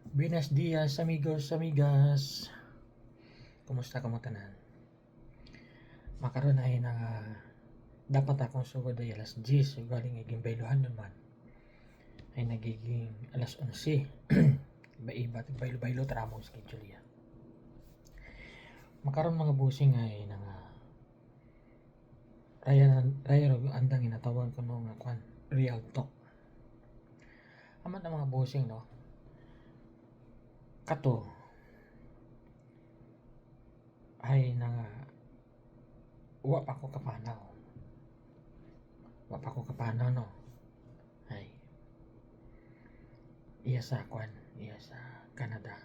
Buenos dias, amigos, amigas. Kumusta ka mo tanan? Makaroon ay na dapat akong sugod ay alas 10 so galing naging bailuhan naman ay nagiging alas 11. Iba-iba baylo-baylo tramong schedule ya. Makaroon mga busing ay na raya andang inatawag ko no nga kwan real talk. Aman ang mga busing no. Kato ay na wa pa ko kapanaw. Wa pa ko kapanaw no. Ay iya sa Canada.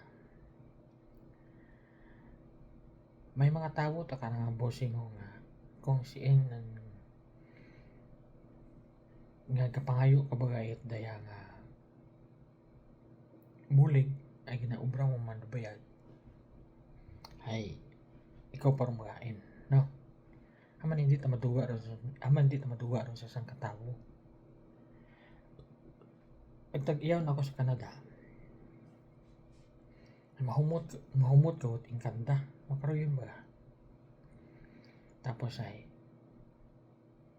May mga tawo ta ka nga bossing nga kung siin nga kapangayo kabagayit daya nga bulig ay ginaubra mo man bayad ay ikaw parang magain no aman hindi ta maduwa ron sa sang katawo nagtag-iyaw na ako sa Canada mahumot ko ting kanda makaroon ba tapos ay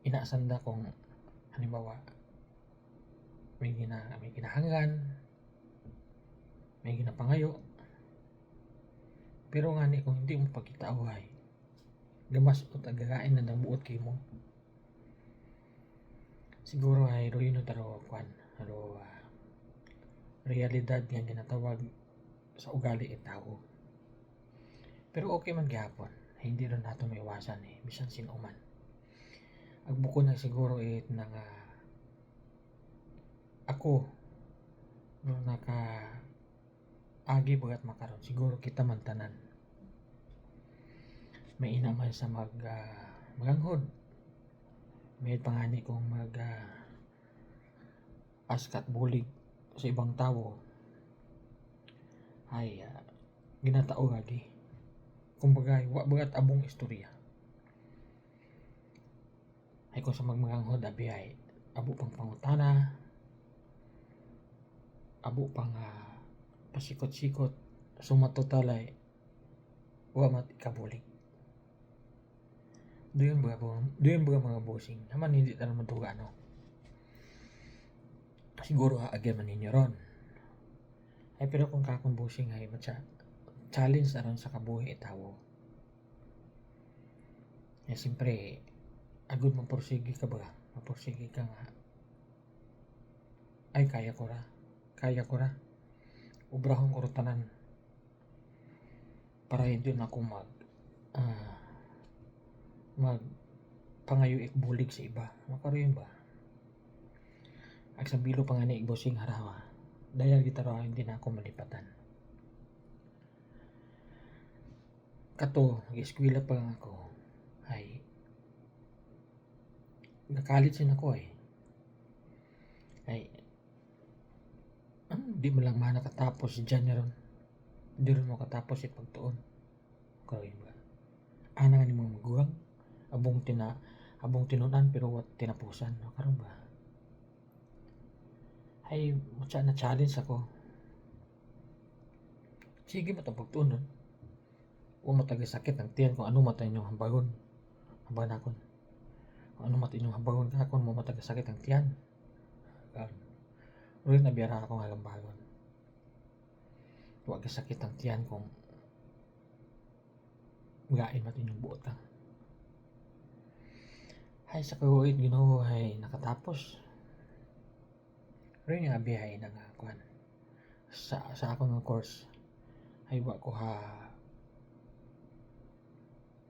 inasanda kong halimbawa may ginahangan may ginapangayo pero nga ni kung hindi mo pagkitaaway gamas o tagagain na ng buot kay mo siguro ay ruino taro kwan realidad nga ginatawag sa ugali ng tao pero okay man gihapon hindi rin nato maiwasan bisan sino man agbuko na siguro na nga ako no naka agi bagat makaron siguro kita man tanan may inaman sa maganghod may pangani kong askat bulig sa ibang tao ay ginatao lagi kumbaga wa bagat abong istorya ay kung sa magmaganghod abi ay abo pang pangutana abo pang pasikot-sikot sumatotalay wa mat ikabulig doon ba mga bossing naman hindi tayo matuga no siguro agyan man ninyo ron ay pero kung kakong bossing ay matya challenge na ron sa kabuhi itawo ay siyempre agud mapursige ka ba mapursige ka nga ay kaya ko ra ubrahon ko tanan para hindi na ako mag pangayo ikbulig sa iba makaroon ba ag sa bilo pa nga ni bossing harawa dahil gitaro hindi na ako malipatan kato eskwela pa lang ako ay nakalit sin ako ay di mo lang nakatapos si Janeron di rin mo katapos si pagtuon karoon ba ana nga ni mga maguwang abong tinunan pero wat tinapusan karon ba ay matya na challenge ako sige matapagtuon nun o matagasakit ang tiyan kung ano mata inyong hambagon nakon kung ano mata inyong hambagon kakon mo matagasakit ang tiyan ulit nabiyara ako nga lambagon huwag kasakit ang tiyan kung gain mat inyong buot ka ay sa kaguit Ginoo ay nakatapos rin nga biyahe na nga kuan sa akong nga course ay wa ko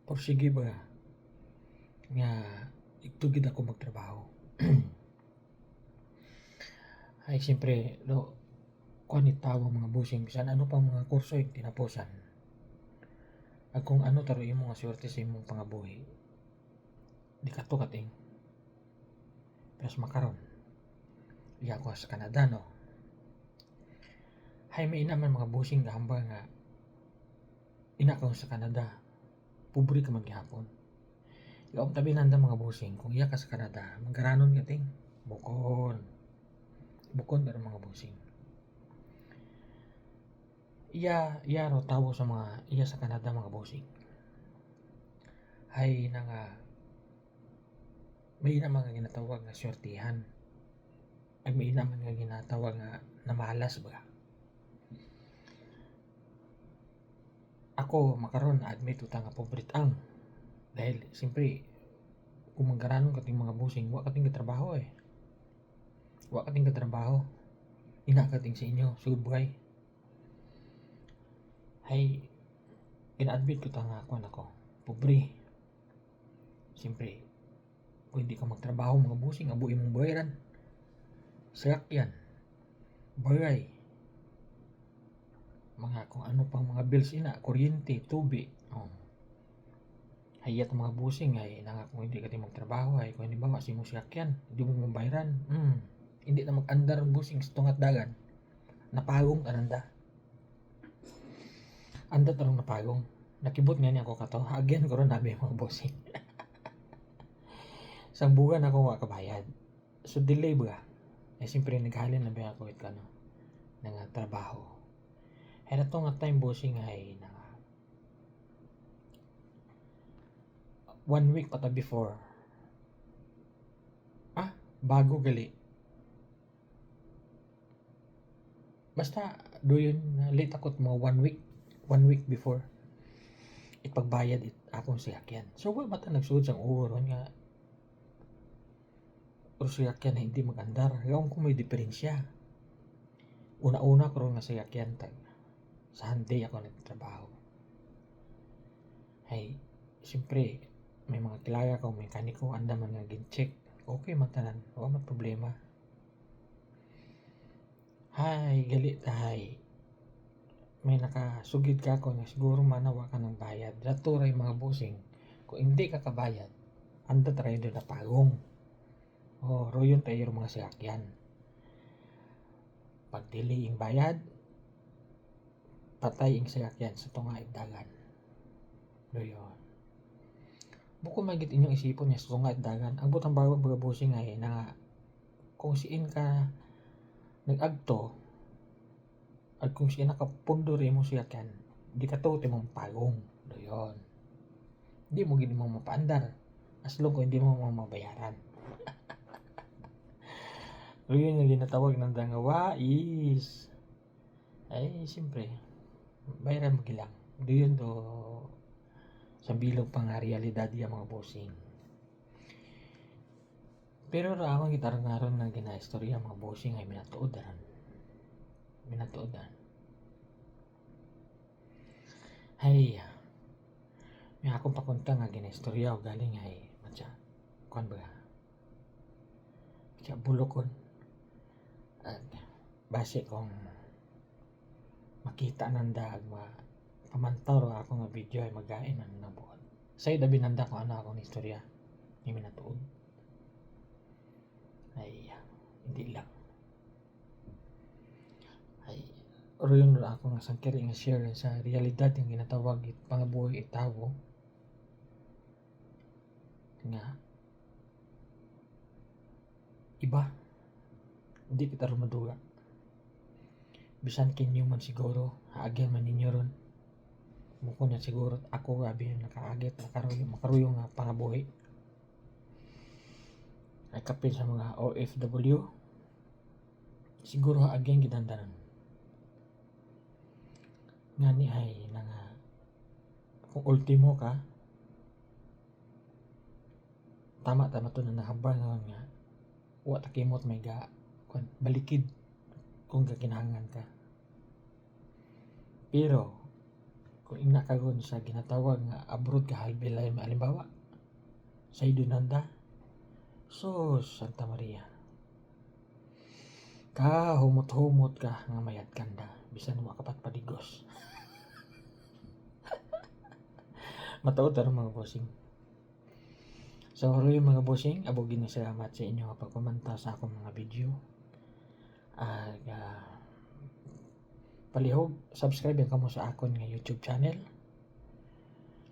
porsige ba nga igtugid ako magtrabaho ay siyempre kuan itawo mga busing bisan ano pang mga kurso yung tinapusan at kung ano taro imo nga swerte sa imong pangabuhi di ka to kating pero makaron iya ko sa Canada no hay may inaman mga busing gahamba nga ina ko sa Canada pobre ka maghapon yung tabi nanda mga busing kung iya ka sa Canada magaranon kating bukon pero mga busing iya ro tawo sa mga iya sa Canada mga bossing. Hay na nga may na mga ginatawag nga swertihan. Ay may na man nga ginatawag nga namalas ba. Ako makaron admit uta nga pobrit ang dahil siyempre kung manggaranon kating mga bossing wa kating trabaho eh. Wa kating trabaho. Ina kating sa inyo sugod buhay. Hay ina-admit ko ta nga ako pobre. Siyempre kung hindi ka magtrabaho mga bossing abuin mong bayaran. Sakyan, bagay, mga kung ano pang mga bills ina, kuryente, tubig. Oh. Hayat mga busing ay nga kung hindi ka din magtrabaho ay kung hindi ba si mo sakyan, hindi mo mabayaran. Hindi na mag-andar ang busing sa tungat dagan. Napagong ananda. Anda tarong napagong. Nakibot nga niya ako kato. Again ko rin nabi mga busing. Sang buwan ako nga kabayad. So delay ba? Eh siyempre naghalin na ba ako ito ng trabaho. Kaya na nga time bossing ay na 1 week pa ta before. Bago gali. Basta do yun late akot mga 1 week before ipagbayad akong siyakyan. So wala ba ta nagsuod sang uron nga pero siyakyan na hindi mag-andar. Yung kung may diferensya. Una-una ko rin na siyakyan tag Sunday ako nagtrabaho. Ay, siyempre, may mga kilala ko, mekaniko, anda man nga gin-check. Okay, matanan. Wala man problema. Hay, galit tayo. May nakasugid ka ko na siguro manawa ka ng bayad. Raturay mga busing. Kung hindi ka kabayad, anda tayo doon na pagong. Royon tayo mga siyakyan. Pag delay yung bayad, patay yung siyakyan sa tunga dagan. Royon. Buko magit inyong isipon niya sa tunga dagan. Ang butang bawang mga busing ay na kung siin ka nag-agto at kung siin nakapundor mo siyakyan, di ka to timong pagong. Royon. Hindi mo gini mo mapaandar. As long kung hindi mo mabayaran. Royon yung ginatawag ng dangawa is ay siyempre bayaran mo gilang. Doon to sa bilog pang realidad yung mga bossing. Pero raman gitarang naroon na ginaistorya mga bossing ay minatuodan. Hay may akong pakunta nga ginaistorya o galing ay matya kuan ba matya bulokon at base kong makita nanda pamantaw ro ako nga video ay magain ang nabuhat. Say dabi nanda ko ano akong istorya ni minatuod. Ay hindi lang. Ay royon ra ako nga sangkiri nga share sa realidad yung ginatawag pangabuhi itawo nga iba hindi kita rumaduga. Bisan kinyo man siguro haagyan man ninyo ron mukha na siguro ako gabi yung nakaagit makaruyong nga pangabuhi ay kapil sa mga OFW siguro haagyan gidandanan nga ni ay na nga kung ultimo ka tama to na nahabang nga wa ta kimot may balikid kung gakinhangan ka. Pero kung ina kagon sa ginatawag nga abroad ka halbilay halimbawa sa idunanda sus Santa Maria ka humot-humot ka nga mayat kanda bisan mo kapat padigos. Mataod taro mga bossing. So yung mga bossing abogin na salamat sa inyo nga pagkomenta sa akong mga video. Palihog subscribe ang kamo sa akon nga YouTube channel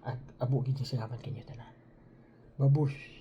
at abugin sa salamat kinyo tanan. Babush.